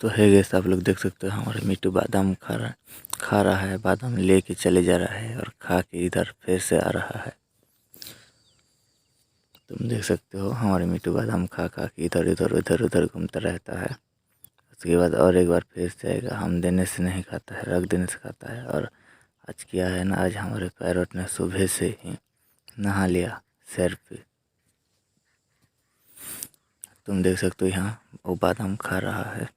तो है गैस, आप लोग देख सकते हो हमारे मिट्टू बादाम खा रहा है। बादाम लेके चले जा रहा है और खा के इधर फिर से आ रहा है। तुम देख सकते हो हमारे मिट्टू बादाम खा खा के इधर उधर इधर उधर घूमता रहता है। उसके बाद और एक बार फिर से आएगा। हम देने से नहीं खाता है, रख देने से खाता है। और आज क्या है ना, आज हमारे पैरोट ने सुबह से ही नहा लिया सैर पे। तुम देख सकते हो यहाँ वो बादाम खा रहा है।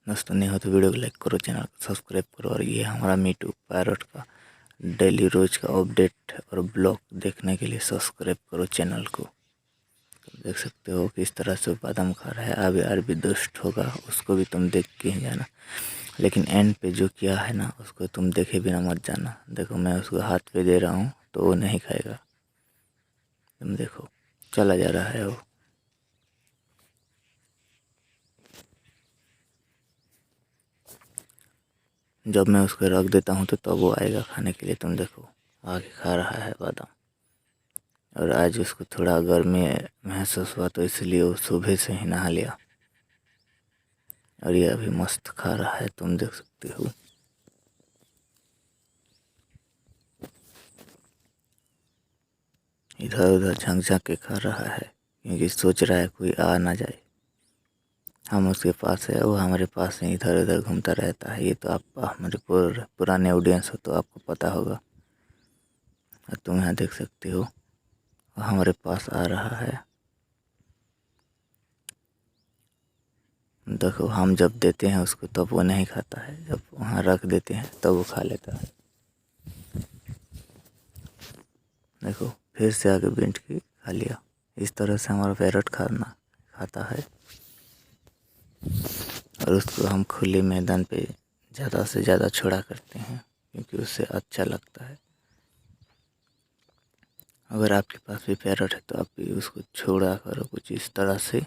दोस्तों, नहीं हो तो वीडियो को लाइक करो, चैनल को सब्सक्राइब करो। और ये हमारा मिट्टू पैरोट का डेली रोज का अपडेट और ब्लॉग देखने के लिए सब्सक्राइब करो चैनल को। तुम देख सकते हो किस तरह से बादाम खा रहा है। अभी और भी दुष्ट होगा, उसको भी तुम देख के ही जाना। लेकिन एंड पे जो किया है ना, उसको तुम देखे बिना मत जाना। देखो, मैं उसको हाथ पे दे रहा हूँ तो वो नहीं खाएगा। तुम देखो, चला जा रहा है वो। जब मैं उसको रख देता हूँ तो तब वो आएगा खाने के लिए। तुम देखो, आगे खा रहा है बादाम। और आज उसको थोड़ा गर्मी महसूस हुआ तो इसलिए वो सुबह से ही नहा लिया। और ये अभी मस्त खा रहा है, तुम देख सकते हो। इधर उधर झांक झांक के खा रहा है, क्योंकि सोच रहा है कोई आ ना जाए। हम उसके पास है, वो हमारे पास ही इधर उधर घूमता रहता है। ये तो आप हमारे पुराने ऑडियंस हो तो आपको पता होगा। और तुम यहाँ देख सकते हो वो हमारे पास आ रहा है। देखो, हम जब देते हैं उसको तब वो नहीं खाता है, जब वहाँ रख देते हैं तब वो खा लेता है। देखो, फिर से आगे बैठ के खा लिया। इस तरह से हमारा पैरट खाता है। और उसको हम खुले मैदान पे ज़्यादा से ज़्यादा छोड़ा करते हैं, क्योंकि उससे अच्छा लगता है। अगर आपके पास भी पैरट है तो आप भी उसको छोड़ा करो कुछ इस तरह से।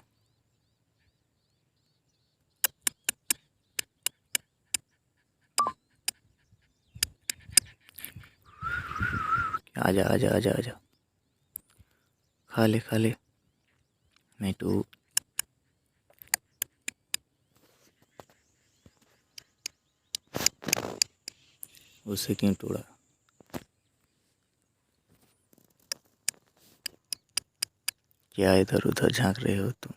आजा आजा आजा आजा, खा ले मिट्टू। उसे क्यों तोड़ा? क्या इधर उधर झांक रहे हो तुम?